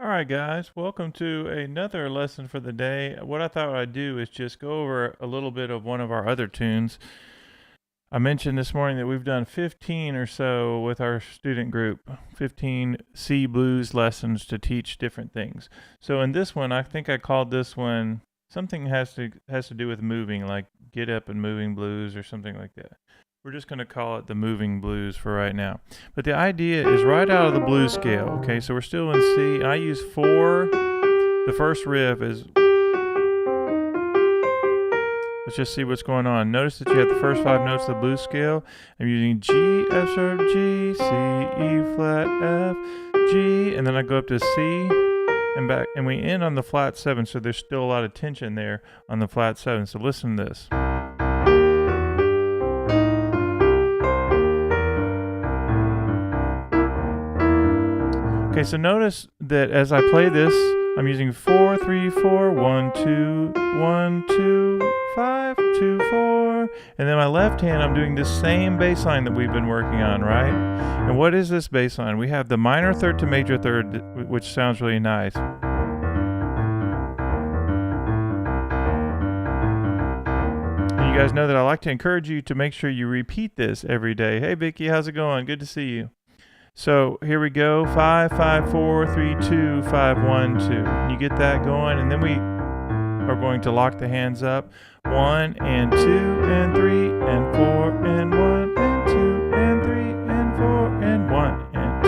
All right, guys, welcome to another lesson for the day. What I thought I'd do is just go over a little bit of one of our other tunes. I mentioned this morning that we've done 15 or so with our student group, 15 C blues lessons to teach different things. So in this one, I think I called this one something has to do with moving, like Get Up and Moving Blues or something like that. We're just going to call it the moving blues for right now. But the idea is right out of the blues scale, okay? So we're still in C, and I use 4. The first riff is... Let's just see what's going on. Notice that you have the first 5 notes of the blues scale. I'm using G, F sharp, G, C, E flat, F, G, and then I go up to C and back, and we end on the flat 7, so there's still a lot of tension there on the flat 7. So listen to this. Okay, so notice that as I play this, I'm using 4, 3, 4, 1, 2, 1, 2, 5, 2, 4, and then my left hand, I'm doing the same bass line that we've been working on, right? And what is this bass line? We have the minor third to major third, which sounds really nice. And you guys know that I like to encourage you to make sure you repeat this every day. Hey, Vicky, how's it going? Good to see you. So here we go, 5, 5, 4, 3, 2, 5, 1, 2. And you get that going, and then we are going to lock the hands up. 1 and 2 and 3 and 4 and 1 and 2 and 3 and 4 and 1 and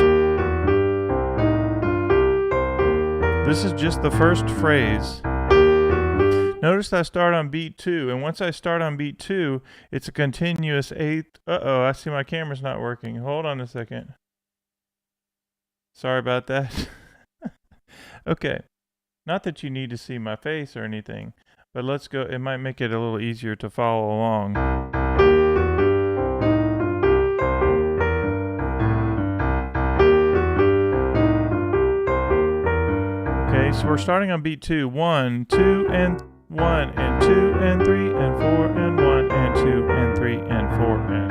2. This is just the first phrase. Notice I start on beat 2, and once I start on beat 2, it's a continuous 8th. Uh-oh, I see my camera's not working. Hold on a second. Sorry about that. Okay. Not that you need to see my face or anything, but let's go. It might make it a little easier to follow along. Okay, so we're starting on beat 2. 1, 2, and 1, and 2, and 3, and 4, and 1, and 2, and 3, and 4, and...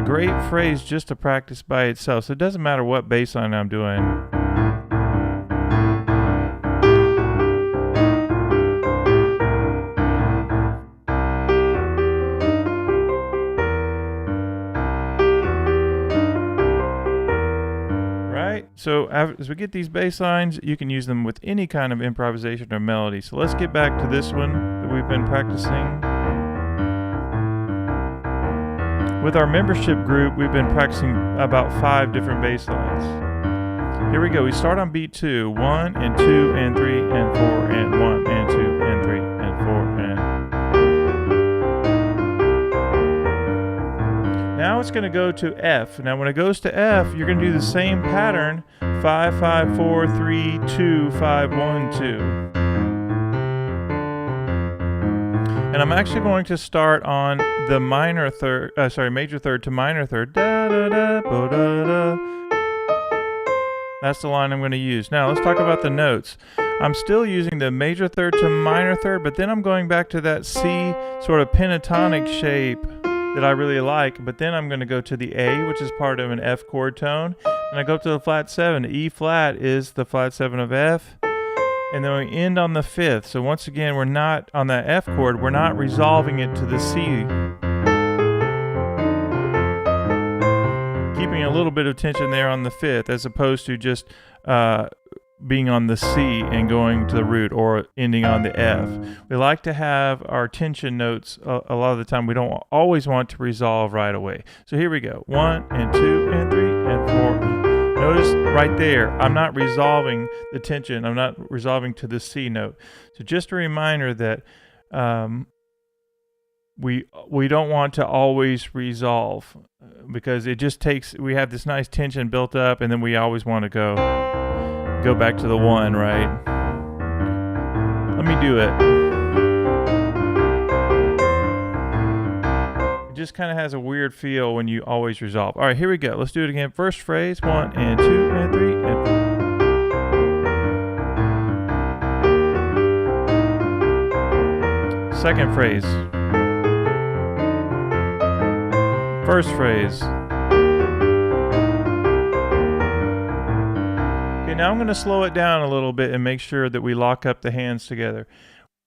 Great phrase just to practice by itself, so it doesn't matter what bass line I'm doing. Right? So as we get these bass lines, you can use them with any kind of improvisation or melody. So let's get back to this one that we've been practicing. With our membership group, we've been practicing about 5 different bass lines. Here we go. We start on beat 2. 1 and 2 and 3 and 4 and 1 and 2 and 3 and 4 and... Now it's going to go to F. Now when it goes to F, you're going to do the same pattern. 5, 5, 4, 3, 2, 5, 1, 2. And I'm actually going to start on the major third to minor third. Da, da, da, bo, da, da. That's the line I'm going to use. Now let's talk about the notes. I'm still using the major third to minor third, but then I'm going back to that C sort of pentatonic shape that I really like. But then I'm going to go to the A, which is part of an F chord tone, and I go up to the flat 7. E flat is the flat 7 of F. And then we end on the 5th. So once again, we're not on that F chord, we're not resolving it to the C. Keeping a little bit of tension there on the 5th, as opposed to just being on the C and going to the root, or ending on the F. We like to have our tension notes a lot of the time. We don't always want to resolve right away. So here we go. 1 and 2 and 3 and 4. Notice right there, I'm not resolving the tension. I'm not resolving to the C note. So just a reminder that we don't want to always resolve, because it just takes, we have this nice tension built up, and then we always want to go back to the 1, right? Let me do it. It just kind of has a weird feel when you always resolve. All right, here we go. Let's do it again. First phrase, 1 and 2 and 3 and 4. Second phrase. First phrase. Okay, now I'm going to slow it down a little bit and make sure that we lock up the hands together.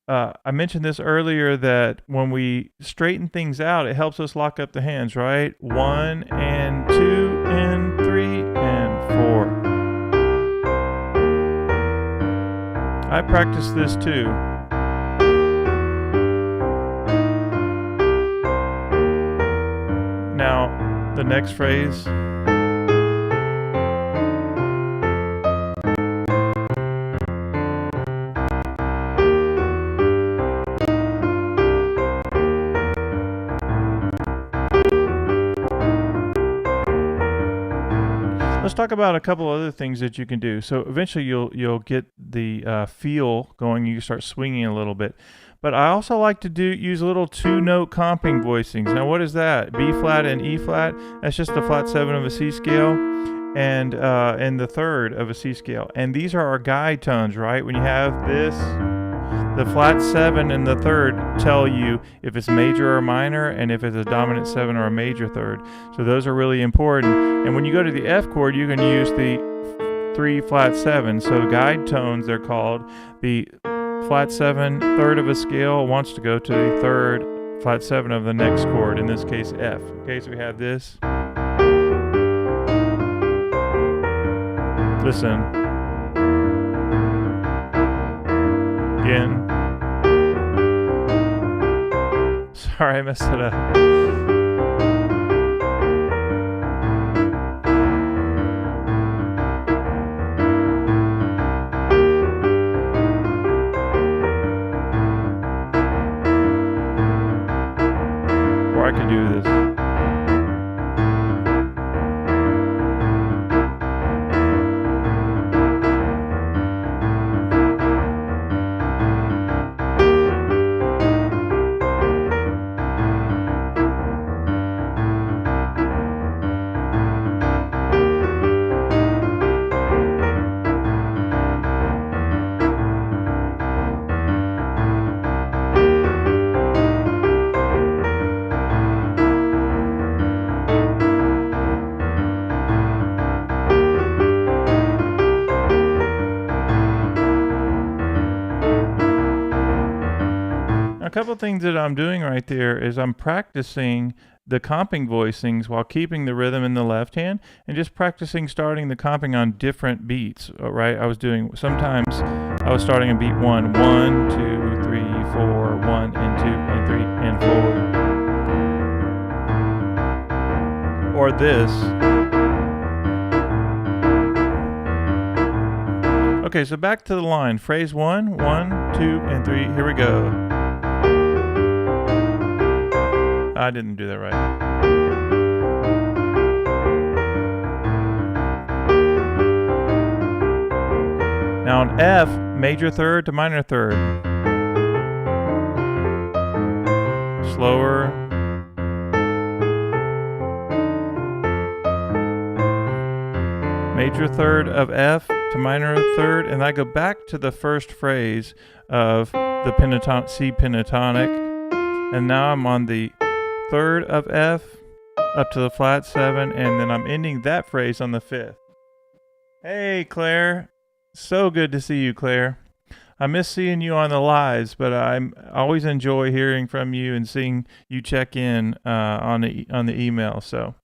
I mentioned this earlier that when we straighten things out, it helps us lock up the hands, right? 1 and 2 and 3 and 4. I practice this too. Now, the next phrase. Let's talk about a couple other things that you can do. So eventually you'll get the feel going. You start swinging a little bit. But I also like to use little 2-note comping voicings. Now what is that? B flat and E flat. That's just the flat 7 of a C scale and the 3rd of a C scale. And these are our guide tones, right? When you have this, the flat 7 and the 3rd tell you if it's major or minor and if it's a dominant 7 or a major 3rd. So those are really important. And when you go to the F chord, you can use the 3 flat 7. So guide tones, they're called. The flat 7, 3rd of a scale wants to go to the 3rd flat 7 of the next chord, in this case F. Okay, so we have this. Listen. Again. Sorry, I messed it up. Or I could do this. A couple of things that I'm doing right there is I'm practicing the comping voicings while keeping the rhythm in the left hand and just practicing starting the comping on different beats, right? Sometimes I was starting on beat 1, 1, 2, 3, 4, 1 and 2 and 3 and 4. Or this. Okay, so back to the line. Phrase 1, 1, 2, and 3. Here we go. I didn't do that right. Now on F, major 3rd to minor 3rd. Slower. Major 3rd of F to minor 3rd, and I go back to the first phrase of the C pentatonic, and now I'm on the 3rd of F up to the flat 7, and then I'm ending that phrase on the 5th. Hey Claire, so good to see you, Claire. I miss seeing you on the lives, but I always enjoy hearing from you and seeing you check in on the email. So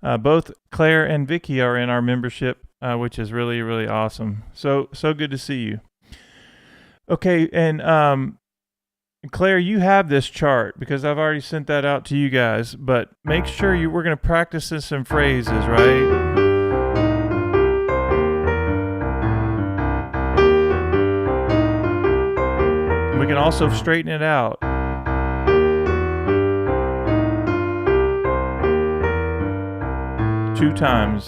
both Claire and Vicky are in our membership, which is really, really awesome. So good to see you. Okay, and Claire, you have this chart because I've already sent that out to you guys, but make sure we're going to practice this in phrases, right? We can also straighten it out. Two times.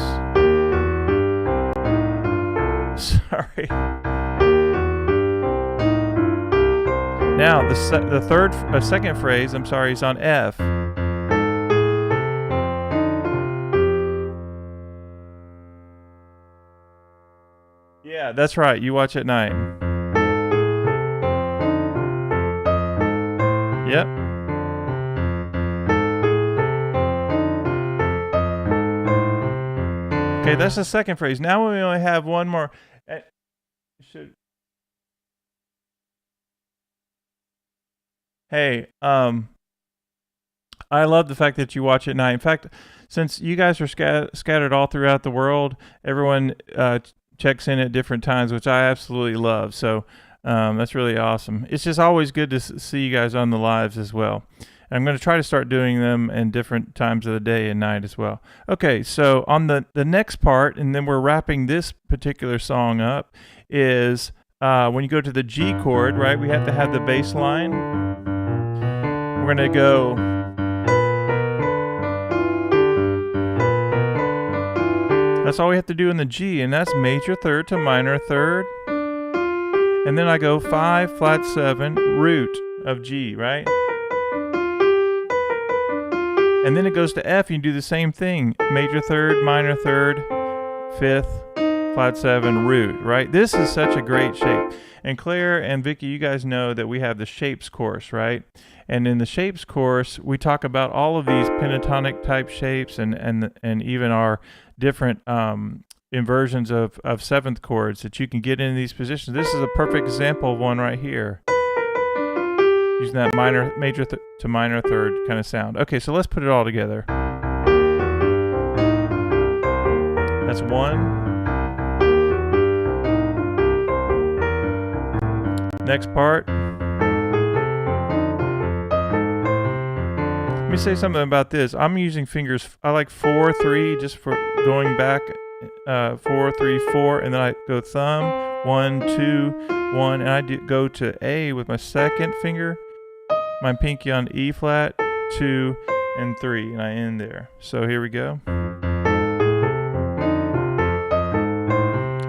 Sorry. Now, the second phrase, I'm sorry, is on F. Yeah, that's right. You watch at night. Yep. Okay, that's the second phrase. Now we only have one more. should. Hey, I love the fact that you watch at night. In fact, since you guys are scattered all throughout the world, everyone checks in at different times, which I absolutely love. So that's really awesome. It's just always good to see you guys on the lives as well. And I'm going to try to start doing them in different times of the day and night as well. Okay, so on the next part, and then we're wrapping this particular song up, is when you go to the G chord, right, we have to have the bass line. We're going to go... That's all we have to do in the G, and that's major third to minor third. And then I go 5, flat 7, root of G, right? And then it goes to F, and you do the same thing. Major third, minor third, 5th, flat 7, root, right? This is such a great shape. And Claire and Vicky, you guys know that we have the shapes course, right? And in the shapes course, we talk about all of these pentatonic type shapes and even our different inversions of 7th chords that you can get in these positions. This is a perfect example of one right here, using that major to minor third kind of sound. Okay, so let's put it all together. That's 1. Next part. Let me say something about this. I'm using fingers. I like 4, 3, just for going back. 4, 3, 4, and then I go thumb, 1, 2, 1, and I go to A with my second finger, my pinky on E flat, 2, and 3, and I end there. So here we go.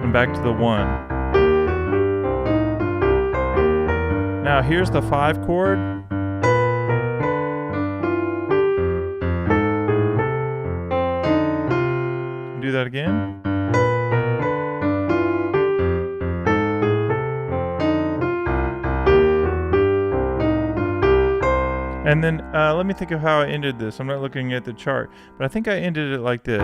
And back to the 1. Now here's the 5 chord. Do that again. And then let me think of how I ended this. I'm not looking at the chart, but I think I ended it like this.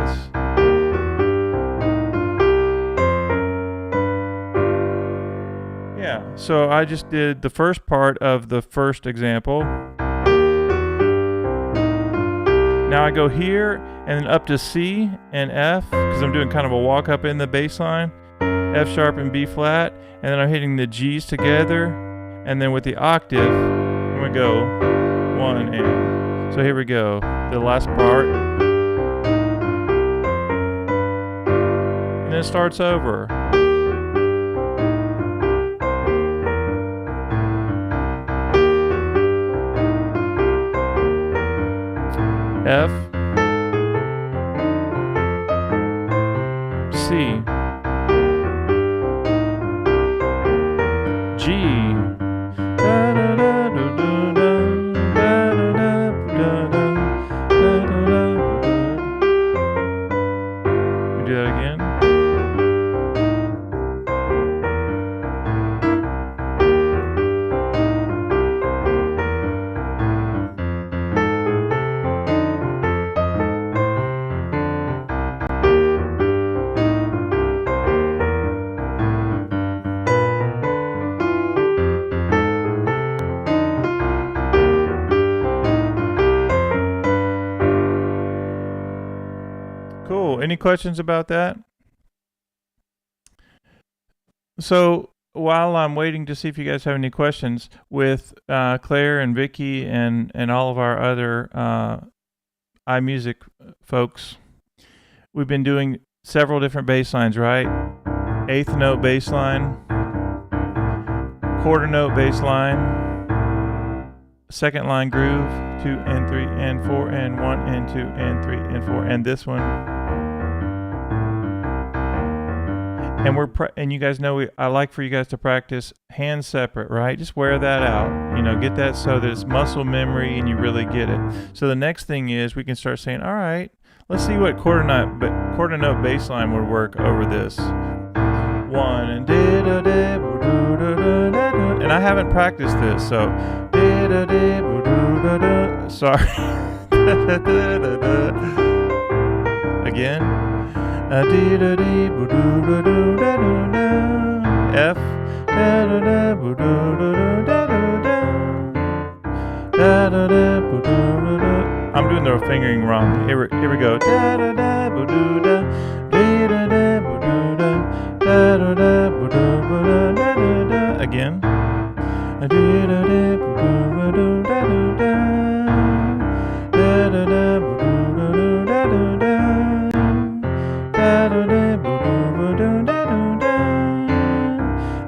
Yeah, so I just did the first part of the first example. Now I go here and then up to C and F, because I'm doing kind of a walk up in the bass line, F sharp and B flat, and then I'm hitting the G's together, and then with the octave, I'm going to go 1 and. So here we go, the last part. And then it starts over. F, C, G, da da da da da da da da da da. We do that again. Cool. Any questions about that? So while I'm waiting to see if you guys have any questions with Claire and Vicky and all of our other iMusic folks, we've been doing several different bass lines, right? 8th note bass line, quarter note bass line, second line groove, 2 and 3 and 4 and 1 and 2 and 3 and 4, and this one. And and you guys know I like for you guys to practice hands separate, right? Just wear that out. You know, get that so that it's muscle memory and you really get it. So the next thing is we can start saying, all right, let's see what quarter note bass line would work over this. 1 and da da da da da da. And I haven't practiced this, so da da da da da. Sorry. Again. F. Da da da boo doo doo doo da doo da. Da da da boo doo doo doo. I'm doing the fingering wrong. Here we go. Da da da boo doo da. Da da da boo doo da. Da da da boo doo boo da da da da. Again. Da da da boo doo boo doo da doo da. Da da da boo doo doo doo da doo da. Da da da boo doo boo doo da doo da.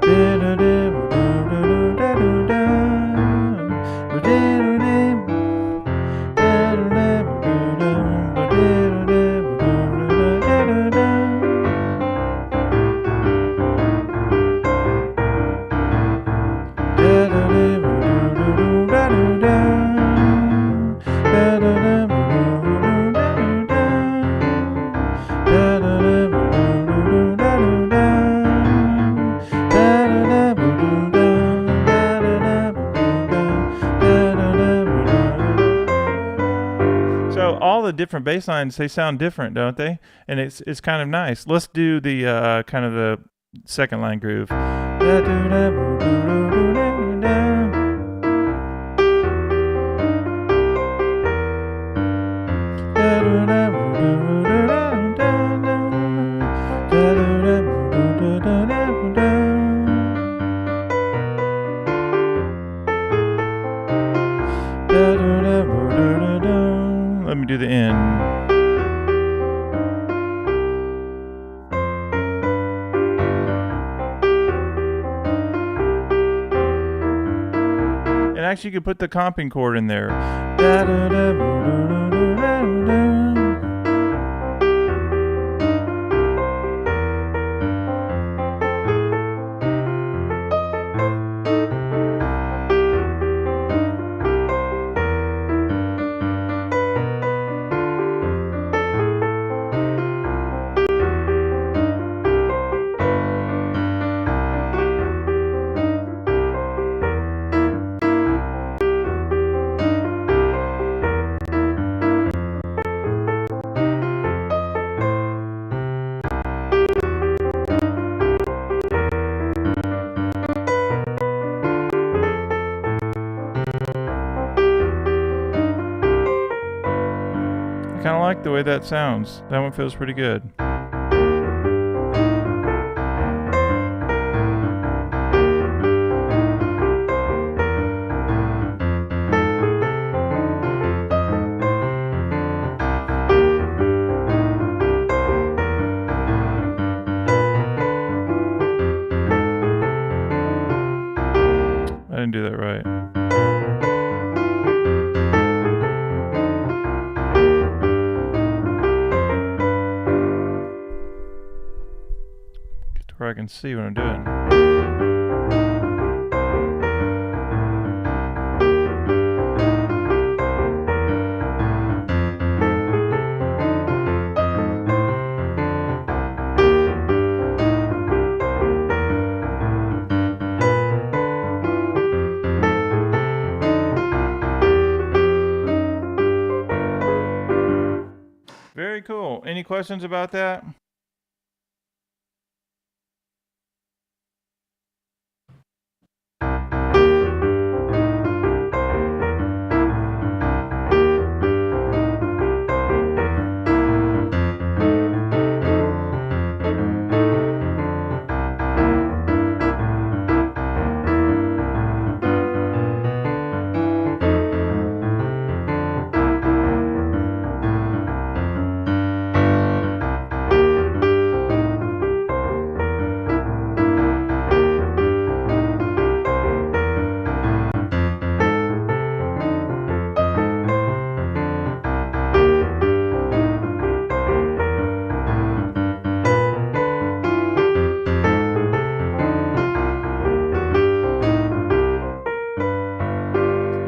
Da da da boo doo doo doo da doo da. Da da So all the different bass lines, they sound different, don't they? And it's kind of nice. Let's do the kind of the second line groove. Let me do the end. And actually you could put the comping chord in there. I kind of like the way that sounds. That one feels pretty good. I didn't do that right. Where I can see what I'm doing. Very cool. Any questions about that?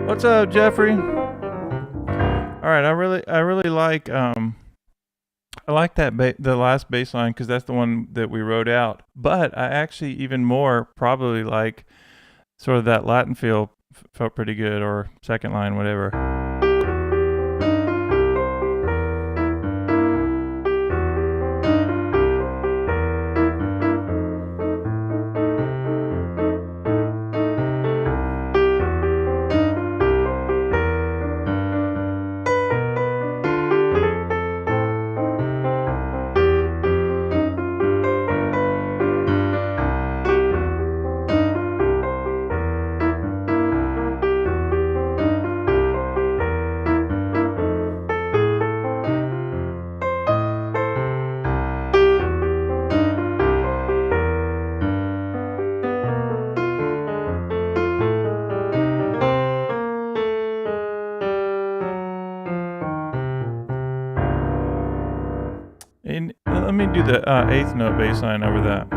What's up, Jeffrey? All right, I really like I like that the last bass line because that's the one that we wrote out. But I actually even more probably like sort of that Latin feel felt pretty good, or second line, whatever. the 8th note bass line over that.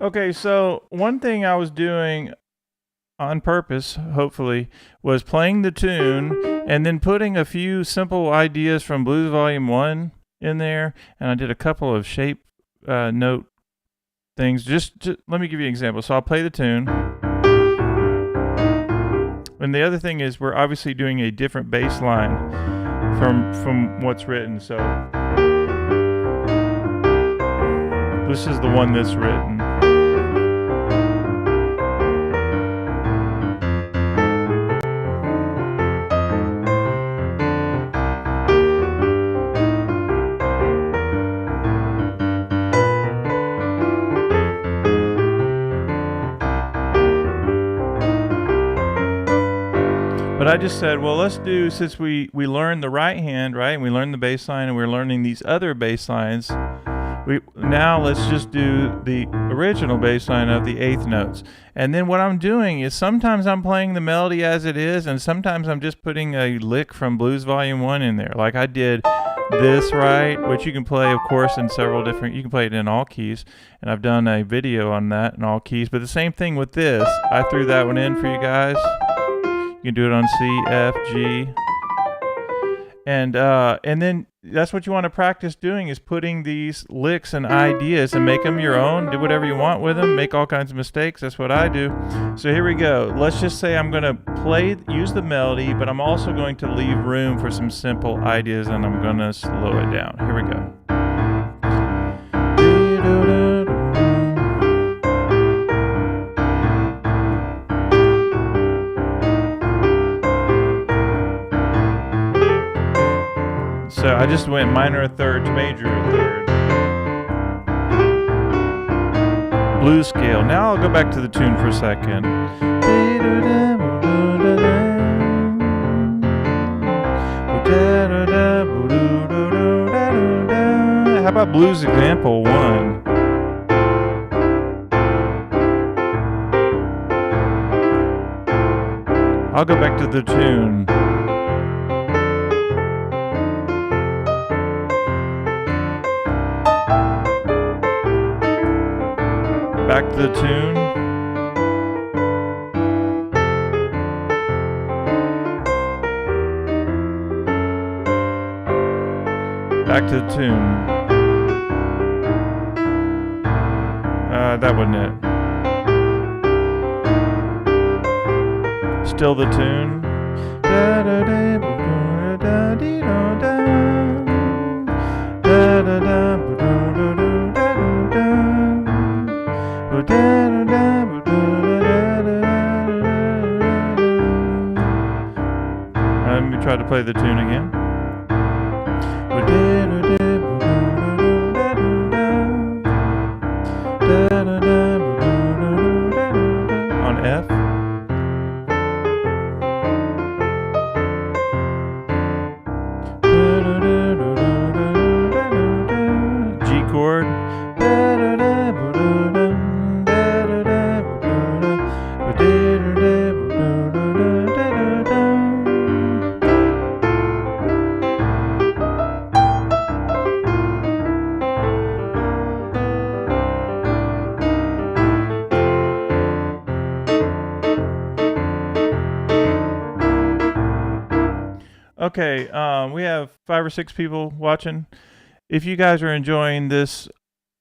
Okay, so one thing I was doing on purpose, hopefully, was playing the tune and then putting a few simple ideas from Blues Volume 1 in there, and I did a couple of shape note things. Just let me give you an example. So I'll play the tune. And the other thing is we're obviously doing a different bass line from what's written. So this is the one that's written. But I just said, well, let's do, since we learned the right hand, right, and we learned the bass line, and we're learning these other bass lines, now let's just do the original bass line of the eighth notes. And then what I'm doing is sometimes I'm playing the melody as it is, and sometimes I'm just putting a lick from Blues Volume 1 in there. Like I did this, right, which you can play, of course, in several different, you can play it in all keys, and I've done a video on that in all keys. But the same thing with this, I threw that one in for you guys. You can do it on C, F, G. And then that's what you want to practice doing, is putting these licks and ideas and make them your own. Do whatever you want with them. Make all kinds of mistakes. That's what I do. So here we go. Let's just say I'm going to use the melody, but I'm also going to leave room for some simple ideas, and I'm going to slow it down. Here we go. So I just went minor third to major third. Blues scale. Now I'll go back to the tune for a second. How about blues example 1? I'll go back to the tune. Back to the tune. Back to the tune. That wasn't it. Still the tune. Da da da da da da da da da da. Let me try to play the tune again. On F. G chord. Okay, we have 5 or 6 people watching. If you guys are enjoying this,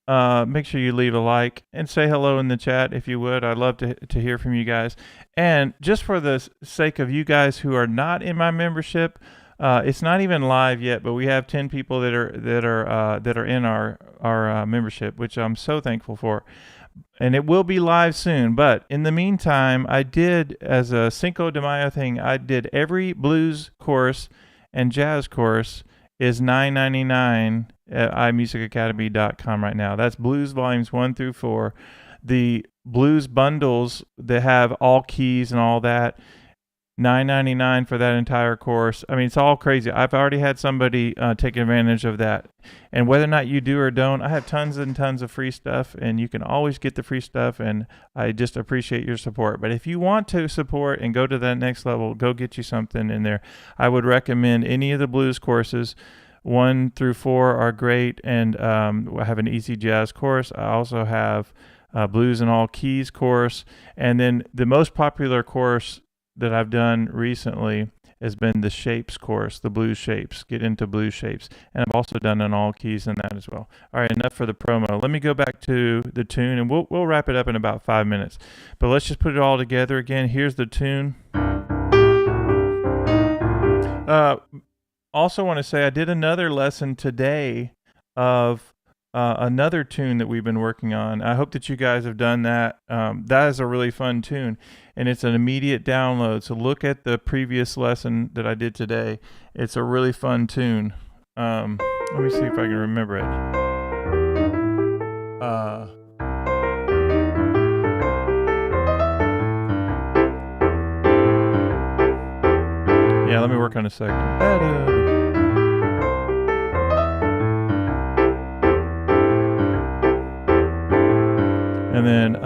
make sure you leave a like and say hello in the chat if you would. I'd love to hear from you guys. And just for the sake of you guys who are not in my membership, it's not even live yet, but we have 10 people that are in our membership, which I'm so thankful for. And it will be live soon. But in the meantime, I did, as a Cinco de Mayo thing, I did every blues course and jazz course is $9.99 at iMusicAcademy.com right now. That's blues volumes 1 through 4. The blues bundles that have all keys and all that, $9.99 for that entire course. I mean, it's all crazy. I've already had somebody take advantage of that. And whether or not you do or don't, I have tons and tons of free stuff, and you can always get the free stuff, and I just appreciate your support. But if you want to support and go to that next level, go get you something in there. I would recommend any of the blues courses. 1 through 4 are great, and I have an easy jazz course. I also have blues in all keys course, and then the most popular course that I've done recently has been the shapes course, the blues shapes, get into blues shapes. And I've also done an all keys in that as well. All right, enough for the promo. Let me go back to the tune, and we'll wrap it up in about 5 minutes. But let's just put it all together again. Here's the tune. Also want to say I did another lesson today of another tune that we've been working on. I hope that you guys have done that. That is a really fun tune, and it's an immediate download. So look at the previous lesson that I did today. It's a really fun tune. Let me see if I can remember it. Yeah, let me work on a second. And then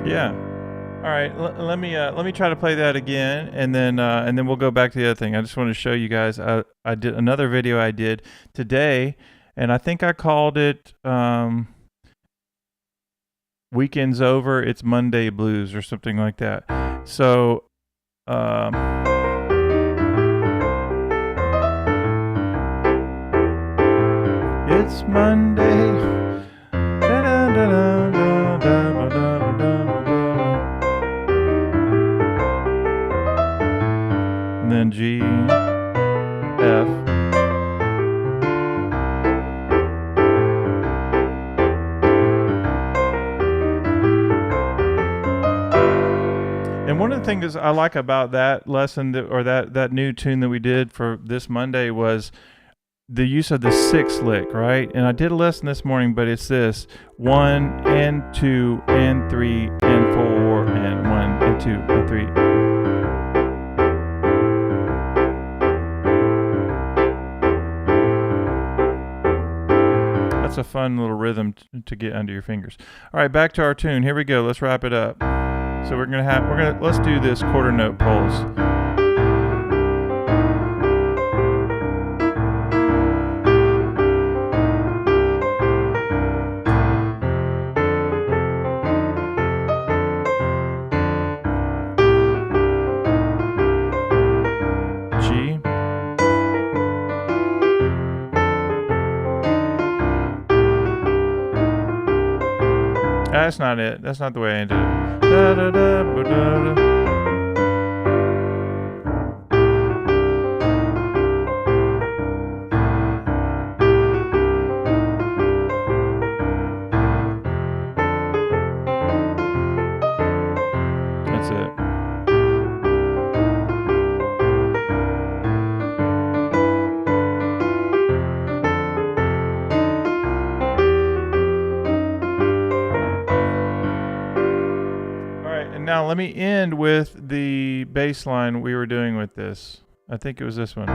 yeah. All right, let me try to play that again, and then we'll go back to the other thing. I just want to show you guys. I did another video I did today, and I think I called it "Weekend's Over, It's Monday Blues" or something like that. So. It's Monday. And then G, F. And one of the things I like about that lesson that new tune that we did for this Monday was the use of the 6th lick, right? And I did a lesson this morning, but it's this 1 and 2 and 3 and 4 and 1 and 2 and 3. That's a fun little rhythm to get under your fingers. All right, back to our tune. Here we go. Let's wrap it up. So let's do this quarter note pulse. That's not it. That's not the way I ended it. Da, da, da, ba, da, da. That's it. Now let me end with the bass line we were doing with this. I think it was this one.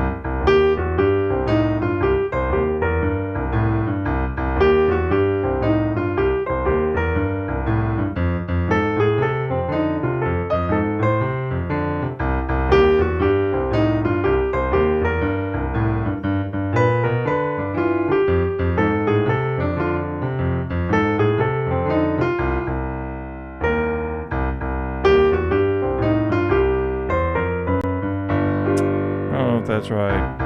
That's right.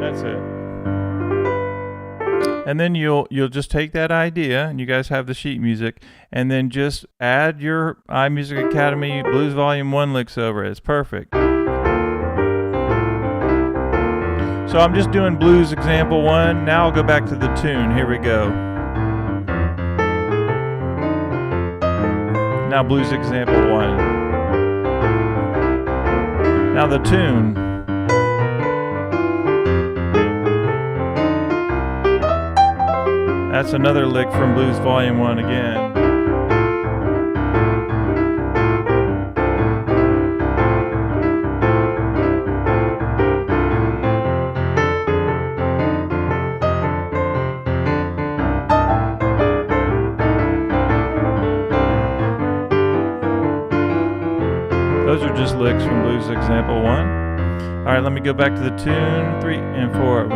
That's it. And then you'll just take that idea, and you guys have the sheet music, and then just add your iMusicAcademy Blues Volume 1 licks over it. It's perfect. So I'm just doing blues example 1. Now I'll go back to the tune. Here we go. Now blues example 1. Now the tune. That's another lick from Blues Volume 1 again. Those are just licks from Blues Example 1. All right, let me go back to the tune, 3 and 4.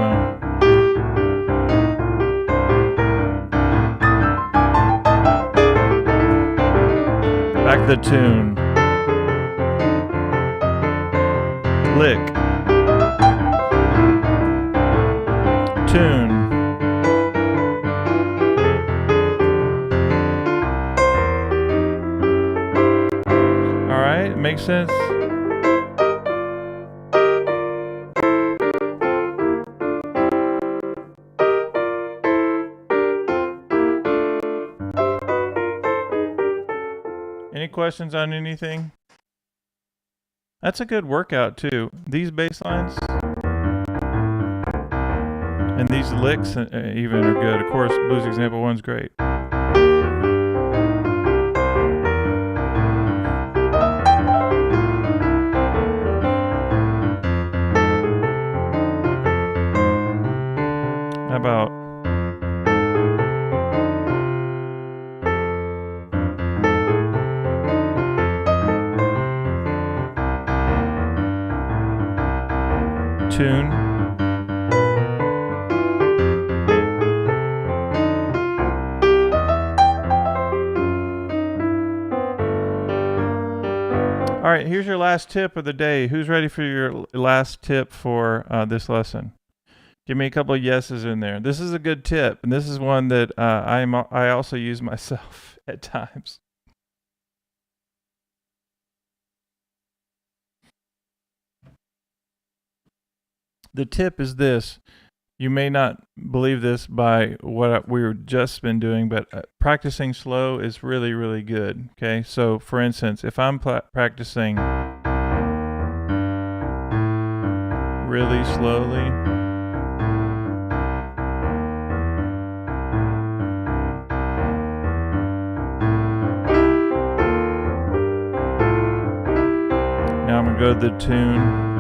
Back to the tune. Lick. tune. All right, makes sense? Any questions on anything? That's a good workout too. These bass lines and these licks even are good. Of course, Blues Example 1's great. How about tune? All right, here's your last tip of the day. Who's ready for your last tip for this lesson? Give me a couple of yeses in there. This is a good tip, and this is one that I also use myself at times. The tip is this. You may not believe this by what we've just been doing, but practicing slow is really, really good. Okay, so for instance, if I'm practicing really slowly, now I'm going to go to the tune.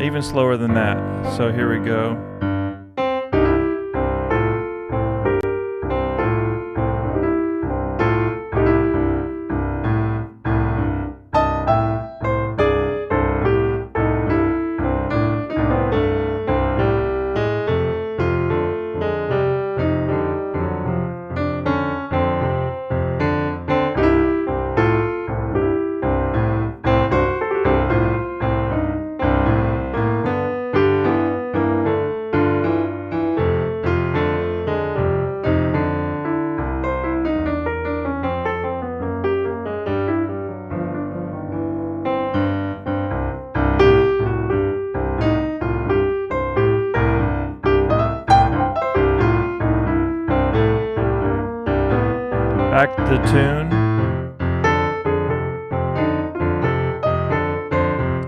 Even slower than that. So here we go. Back to the tune.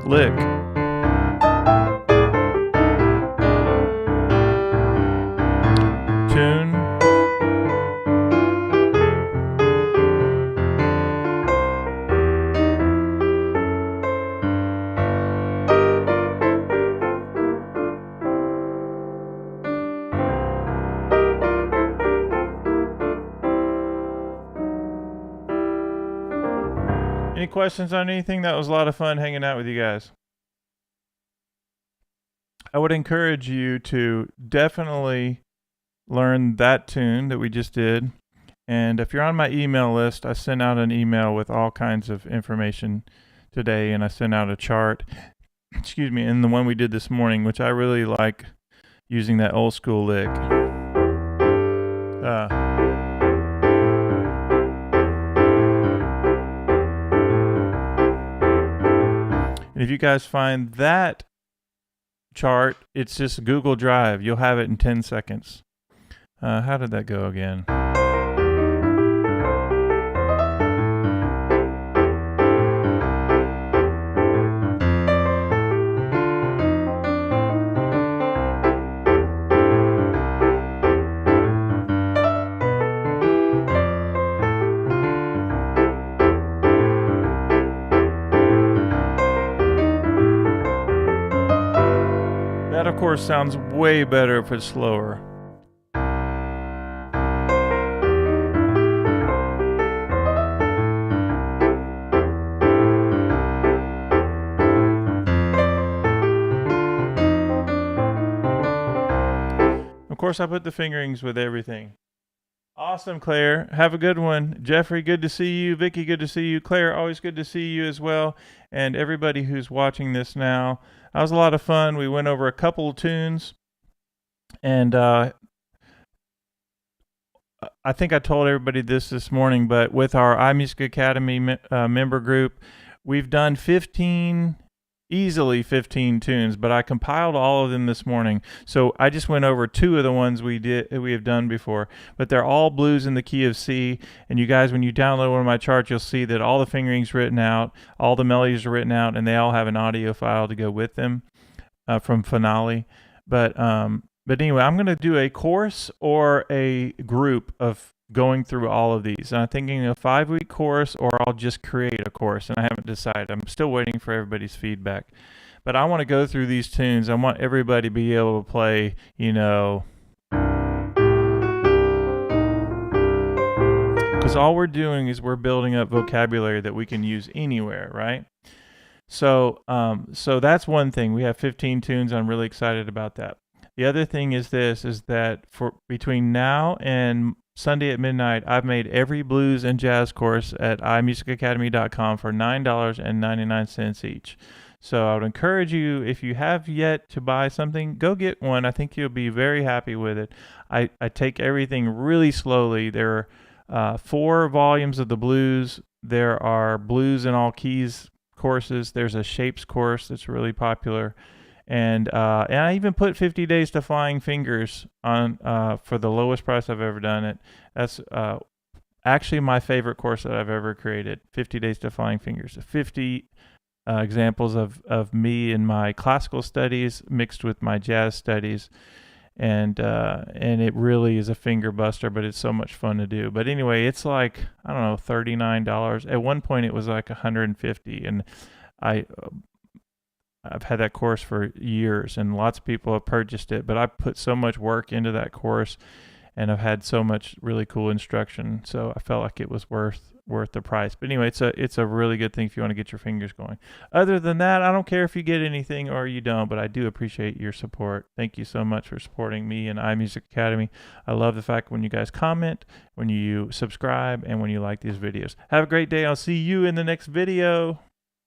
Lick. Tune. Any questions on anything? That was a lot of fun hanging out with you guys. I would encourage you to definitely learn that tune that we just did. And if you're on my email list, I sent out an email with all kinds of information today, and I sent out a chart, excuse me, and the one we did this morning, which I really like using that old school lick. And if you guys find that chart, it's just Google Drive. You'll have it in 10 seconds. How did that go again? That, of course, sounds way better if it's slower. Of course, I put the fingerings with everything. Awesome, Claire. Have a good one. Jeffrey, good to see you. Vicky, good to see you. Claire, always good to see you as well. And everybody who's watching this now. That was a lot of fun. We went over a couple of tunes. And I think I told everybody this morning, but with our iMusicAcademy member group, we've done easily 15 tunes, but I compiled all of them this morning. So I just went over 2 of the ones we have done before, but they're all blues in the key of C. And you guys, when you download one of my charts, you'll see that all the fingerings written out, all the melodies are written out, and they all have an audio file to go with them from Finale. But anyway, I'm going to do a course or a group of going through all of these. And I'm thinking a 5-week course, or I'll just create a course, and I haven't decided. I'm still waiting for everybody's feedback. But I want to go through these tunes. I want everybody to be able to play, because all we're doing is we're building up vocabulary that we can use anywhere, right? So that's one thing. We have 15 tunes. I'm really excited about that. The other thing is that for between now and Sunday at midnight, I've made every blues and jazz course at iMusicAcademy.com for $9.99 each. So I would encourage you, if you have yet to buy something, go get one. I think you'll be very happy with it. I take everything really slowly. There are 4 volumes of the blues. There are blues in all keys courses. There's a shapes course that's really popular. And I even put 50 Days to Flying Fingers on for the lowest price I've ever done it. That's actually my favorite course that I've ever created, 50 Days to Flying Fingers. 50 examples of me and my classical studies mixed with my jazz studies. And it really is a finger buster, but it's so much fun to do. But anyway, it's like, I don't know, $39. At one point it was like $150, and I've had that course for years, and lots of people have purchased it, but I put so much work into that course, and I've had so much really cool instruction, so I felt like it was worth the price. But anyway, it's a really good thing if you want to get your fingers going. Other than that, I don't care if you get anything or you don't, but I do appreciate your support. Thank you so much for supporting me and iMusic Academy. I love the fact when you guys comment, when you subscribe, and when you like these videos. Have a great day. I'll see you in the next video.